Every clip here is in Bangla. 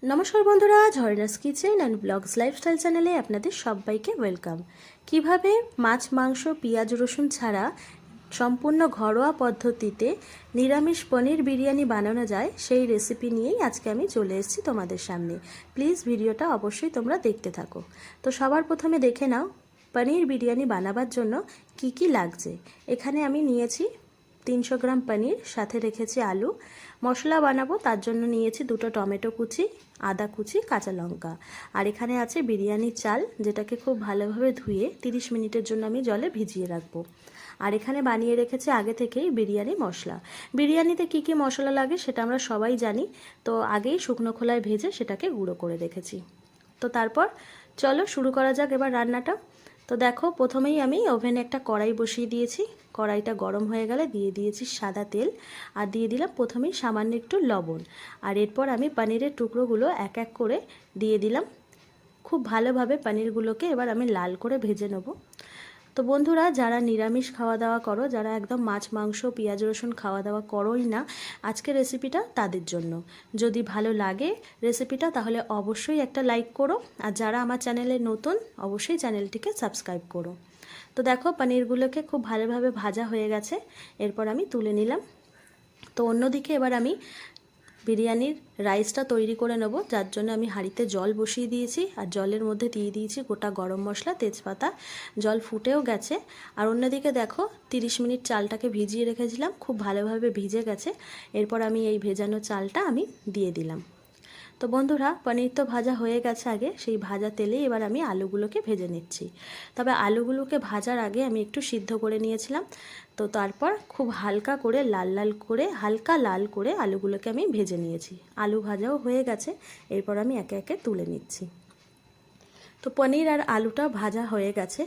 নমস্কার বন্ধুরা, ঝর্ণাস কিচেন অ্যান্ড ব্লগস লাইফস্টাইল চ্যানেলে আপনাদের সবাইকে ওয়েলকাম। কিভাবে মাছ, মাংস, পেঁয়াজ, রসুন ছাড়া সম্পূর্ণ ঘরোয়া পদ্ধতিতে নিরামিষ পনির বিরিয়ানি বানানো যায় সেই রেসিপি নিয়েই আজকে আমি চলে এসেছি তোমাদের সামনে। প্লিজ ভিডিওটা অবশ্যই তোমরা দেখতে থাকো। তো সবার প্রথমে দেখে নাও পনির বিরিয়ানি বানাবার জন্য কি কি লাগছে। এখানে আমি নিয়েছি 300 গ্রাম পনির, সাথে রেখেছি আলু। মশলা বানাবো তার জন্য নিয়েছি 2টো টমেটো কুচি, আদা কুচি, কাঁচা লঙ্কা। আর এখানে আছে বিরিয়ানির চাল, যেটাকে খুব ভালোভাবে ধুয়ে 30 মিনিটের জন্য আমি জলে ভিজিয়ে রাখবো। আর এখানে বানিয়ে রেখেছি আগে থেকেই বিরিয়ানি মশলা। বিরিয়ানিতে কি কি মশলা লাগে সেটা আমরা সবাই জানি, তো আগেই শুকনো খোলায় ভেজে সেটাকে গুঁড়ো করে রেখেছি। তো তারপর চলো শুরু করা যাক এবার রান্নাটা। তো দেখো, প্রথমেই আমি ওভেনে একটা কড়াই বসিয়ে দিয়েছি। কড়াইটা গরম হয়ে গেলে দিয়ে দিয়েছি সাদা তেল, আর দিয়ে দিলাম প্রথমেই সামান্য একটু লবণ। আর এরপর আমি পনিরের টুকরোগুলো এক এক করে দিয়ে দিলাম। খুব ভালোভাবে পনিরগুলোকে এবার আমি লাল করে ভেজে নেব। তো বন্ধুরা, যারা নিরামিষ খাওয়া দাওয়া করো, যারা একদম মাছ, মাংস, পেঁয়াজ, রসুন খাওয়া দাওয়া করোই না, আজকের রেসিপিটা তাদের জন্য। যদি ভালো লাগে রেসিপিটা তাহলে অবশ্যই একটা লাইক করো, আর যারা আমার চ্যানেলে নতুন অবশ্যই চ্যানেলটিকে সাবস্ক্রাইব করো। তো দেখো, পনিরগুলোকে খুব ভালোভাবে ভাজা হয়ে গেছে, এরপর আমি তুলে নিলাম। তো অন্যদিকে এবার আমি বিরিয়ানির রাইসটা তৈরি করে নেব, যার জন্য আমি হাঁড়িতে জল বসিয়ে দিয়েছি, আর জলের মধ্যে দিয়ে দিয়েছি গোটা গরম মশলা, তেজপাতা। জল ফুটেও গেছে। আর অন্যদিকে দেখো, 30 মিনিট চালটাকে ভিজিয়ে রেখেছিলাম, খুব ভালোভাবে ভিজে গেছে। এরপর আমি এই ভেজানো চালটা আমি দিয়ে দিলাম। তো বন্ধুরা, পনির তো ভাজা হয়ে গেছে আগে, সেই ভাজা তেলেই এবার আমি আলুগুলোকে ভেজে নিচ্ছি। তবে আলুগুলোকে ভাজার আগে আমি একটু সিদ্ধ করে নিয়েছিলাম। তো তারপর খুব হালকা করে হালকা লাল করে আলুগুলোকে আমি ভেজে নিয়েছি। আলু ভাজাও হয়ে গেছে, এরপর আমি একে একে তুলে নিচ্ছি। তো পনির আর আলুটা ভাজা হয়ে গেছে।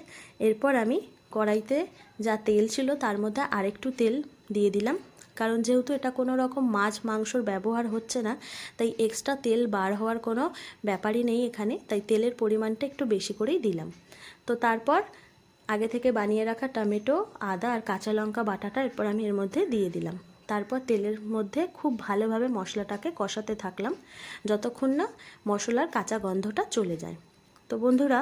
এরপর আমি কড়াইতে যা তেল ছিল তার মধ্যে আরেকটু তেল দিয়ে দিলাম, কারণ যেহেতু এটা কোনো রকম মাছ মাংসর ব্যবহার হচ্ছে না, তাই এক্সট্রা তেল বার হওয়ার কোনো ব্যাপারই নেই এখানে, তাই তেলের পরিমাণটা একটু বেশি করেই দিলাম। তো তারপর আগে থেকে বানিয়ে রাখা টমেটো, আদা আর কাঁচা লঙ্কা বাটাটা এরপর আমি এর মধ্যে দিয়ে দিলাম। তারপর তেলের মধ্যে খুব ভালোভাবে মশলাটাকে কষাতে থাকলাম, যতক্ষণ না মশলার কাঁচা গন্ধটা চলে যায়। তো বন্ধুরা,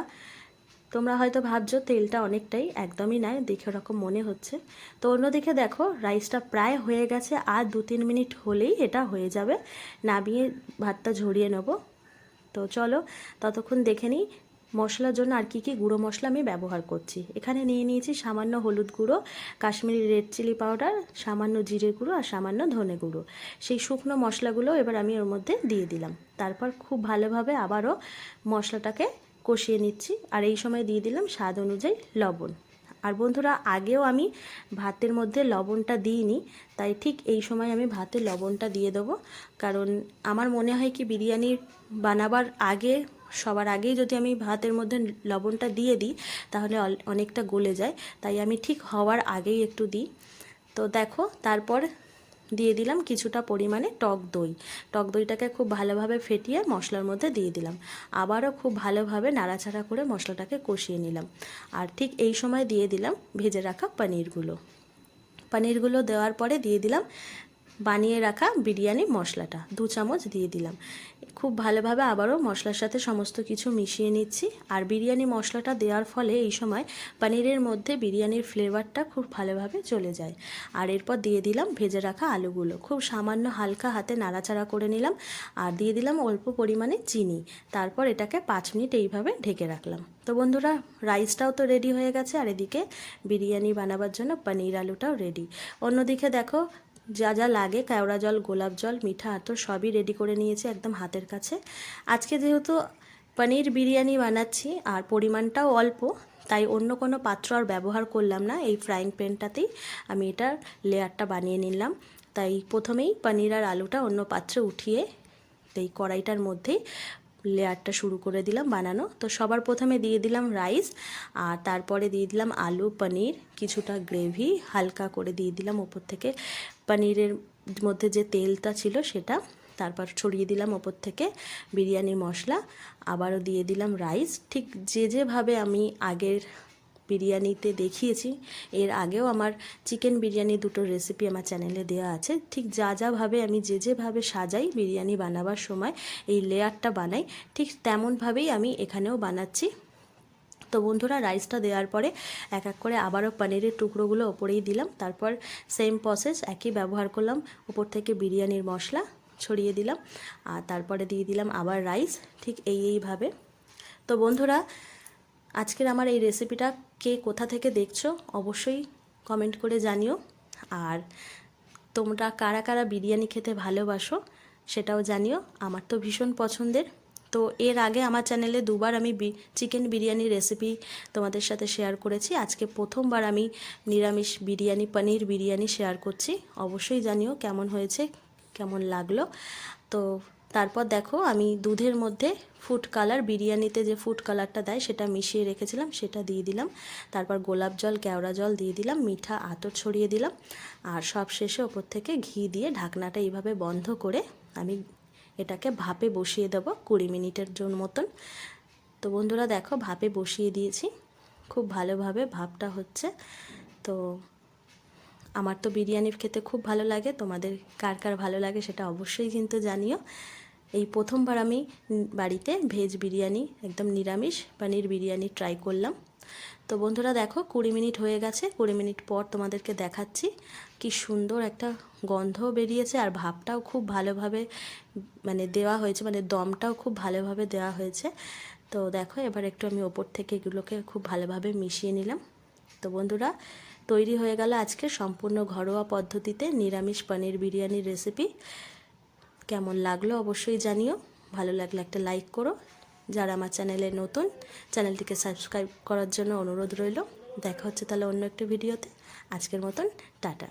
তোমরা হয়তো ভাবছো তেলটা অনেকটাই, একদমই নয়, দেখে ওরকম মনে হচ্ছে। তো অন্যদিকে দেখো, রাইসটা প্রায় হয়ে গেছে, আর 2-3 মিনিট হলেই এটা হয়ে যাবে। নামিয়ে ভাতটা ঝরিয়ে নেব। তো চলো ততক্ষণ দেখে নিই মশলার জন্য আর কি কি গুঁড়ো মশলা আমি ব্যবহার করছি। এখানে নিয়ে নিয়েছি সামান্য হলুদ গুঁড়ো, কাশ্মীরি রেড চিলি পাউডার, সামান্য জিরে গুঁড়ো আর সামান্য ধনে গুঁড়ো। সেই শুকনো মশলাগুলো এবার আমি ওর মধ্যে দিয়ে দিলাম। তারপর খুব ভালোভাবে আবারও মশলাটাকে কষিয়ে নিচ্ছি, আর এই সময় দিয়ে দিলাম স্বাদ অনুযায়ী লবণ। আর বন্ধুরা, আগেও আমি ভাতের মধ্যে লবণটা দিইনি, তাই ঠিক এই সময় আমি ভাতে লবণটা দিয়ে দেবো। কারণ আমার মনে হয় কি, বিরিয়ানি বানাবার আগে, সবার আগেই যদি আমি ভাতের মধ্যে লবণটা দিয়ে দিই তাহলে অনেকটা গলে যায়, তাই আমি ঠিক হওয়ার আগেই একটু দিই। তো দেখো, তারপর দিয়ে দিলাম কিছুটা পরিমাণে টক দই। টক দইটাকে খুব ভালোভাবে ফেটিয়ে মশলার মধ্যে দিয়ে দিলাম। আবারও খুব ভালোভাবে নাড়াচাড়া করে মশলাটাকে কষিয়ে নিলাম। আর ঠিক এই সময় দিয়ে দিলাম ভেজে রাখা পনিরগুলো দেওয়ার পরে দিয়ে দিলাম বানিয়ে রাখা বিরিয়ানি মশলাটা 2 চামচ দিয়ে দিলাম। খুব ভালোভাবে আবারও মশলার সাথে সমস্ত কিছু মিশিয়ে নিচ্ছি। আর বিরিয়ানি মশলাটা দেওয়ার ফলে এই সময় পনিরের মধ্যে বিরিয়ানির ফ্লেভারটা খুব ভালোভাবে চলে যায়। আর এরপর দিয়ে দিলাম ভেজে রাখা আলুগুলো, খুব সামান্য হালকা হাতে নাড়াচাড়া করে নিলাম। আর দিয়ে দিলাম অল্প পরিমাণে চিনি। তারপর এটাকে 5 মিনিট এইভাবে ঢেকে রাখলাম। তো বন্ধুরা, রাইসটাও তো রেডি হয়ে গেছে, আর এদিকে বিরিয়ানি বানাবার জন্য পনির আলুটাও রেডি। অন্যদিকে দেখো, যা যা লাগে, কেওড়া জল, গোলাপ জল, মিঠা আতর সবই রেডি করে নিয়েছি একদম হাতের কাছে। আজকে যেহেতু পনির বিরিয়ানি বানাচ্ছি আর পরিমাণটাও অল্প, তাই অন্য কোনো পাত্র আর ব্যবহার করলাম না। এই ফ্রাইং প্যানটাতেই আমি এটার লেয়ারটা বানিয়ে নিলাম। তাই প্রথমেই পনির আর আলুটা অন্য পাত্রে উঠিয়ে এই কড়াইটার মধ্যেই লেয়ারটা শুরু করে দিলাম বানানো। তো সবার প্রথমে দিয়ে দিলাম রাইস, আর তারপরে দিয়ে দিলাম আলু, পনির, কিছুটা গ্রেভি হালকা করে দিয়ে দিলাম ওপর থেকে, পনিরের মধ্যে যে তেলটা ছিল সেটা। তারপর ছড়িয়ে দিলাম ওপর থেকে বিরিয়ানি মশলা, আবারও দিয়ে দিলাম রাইস। ঠিক যেভাবে আমি আগের বিরিয়ানিতে দেখিয়েছি। এর আগেও আমার চিকেন বিরিয়ানি দুটো রেসিপি আমার চ্যানেলে দেওয়া আছে। ঠিক যাভাবে আমি যেভাবে সাজাই বিরিয়ানি বানাবার সময়, এই লেয়ারটা বানাই, ঠিক তেমনভাবেই আমি এখানেও বানাচ্ছি। তো বন্ধুরা, রাইসটা দেওয়ার পরে এক এক করে আবারও পনিরের টুকরোগুলো ওপরেই দিলাম। তারপর সেম প্রসেস একই ব্যবহার করলাম, ওপর থেকে বিরিয়ানির মশলা ছড়িয়ে দিলাম, আর তারপরে দিয়ে দিলাম আবার রাইস, ঠিক এইভাবে। তো বন্ধুরা, আজকের আমার এই রেসিপিটা কে কোথা থেকে দেখছো অবশ্যই কমেন্ট করে জানিও। আর তোমরা কারা কারা বিরিয়ানি খেতে ভালোবাসো সেটাও জানিও। আমার তো ভীষণ পছন্দের। তো এর আগে আমার চ্যানেলে দুবার আমি চিকেন বিরিয়ানি রেসিপি তোমাদের সাথে শেয়ার করেছি। আজকে প্রথমবার আমি নিরামিষ বিরিয়ানি, পনির বিরিয়ানি শেয়ার করছি। অবশ্যই জানিও কেমন হয়েছে, কেমন লাগলো। তো তারপর দেখো, আমি দুধের মধ্যে ফুড কালার, বিরিয়ানিতে যে ফুড কালারটা দেয় সেটা মিশিয়ে রেখেছিলাম, সেটা দিয়ে দিলাম। তারপর গোলাপ জল, কেওড়া জল দিয়ে দিলাম, মিঠা আতর ছড়িয়ে দিলাম, আর সব শেষে ওপর থেকে ঘি দিয়ে ঢাকনাটা এইভাবে বন্ধ করে আমি এটাকে ভাপে বসিয়ে দেবো 20 মিনিটের জন্য মতন। তো বন্ধুরা দেখো, ভাপে বসিয়ে দিয়েছি, খুব ভালোভাবে ভাপটা হচ্ছে। তো আমার তো বিরিয়ানি খেতে খুব ভালো লাগে, তোমাদের কার কার ভালো লাগে সেটা অবশ্যই কিন্তু জানিও। এই প্রথমবার আমি বাড়িতে ভেজ বিরিয়ানি, একদম নিরামিষ পনির বিরিয়ানি ট্রাই করলাম। তো বন্ধুরা দেখো, 20 মিনিট হয়ে গেছে। 20 মিনিট পর তোমাদেরকে দেখাচ্ছি। কি সুন্দর একটা গন্ধ বেরিয়েছে, আর ভাপটাও খুব ভালোভাবে দেওয়া হয়েছে, দমটাও খুব ভালোভাবে দেওয়া হয়েছে। তো দেখো, এবার একটু আমি ওপর থেকে এগুলোকে খুব ভালোভাবে মিশিয়ে নিলাম। তো বন্ধুরা, তৈরি হয়ে গেল আজকে সম্পূর্ণ ঘরোয়া পদ্ধতিতে নিরামিষ পনির বিরিয়ানির রেসিপি। কেমন লাগলো অবশ্যই জানিও। ভালো লাগলে একটা লাইক করো। যারা আমার চ্যানেলে নতুন, চ্যানেলটিকে সাবস্ক্রাইব করার জন্য অনুরোধ রইল। দেখা হচ্ছে তাহলে অন্য একটা ভিডিওতে। আজকের মতন টাটা।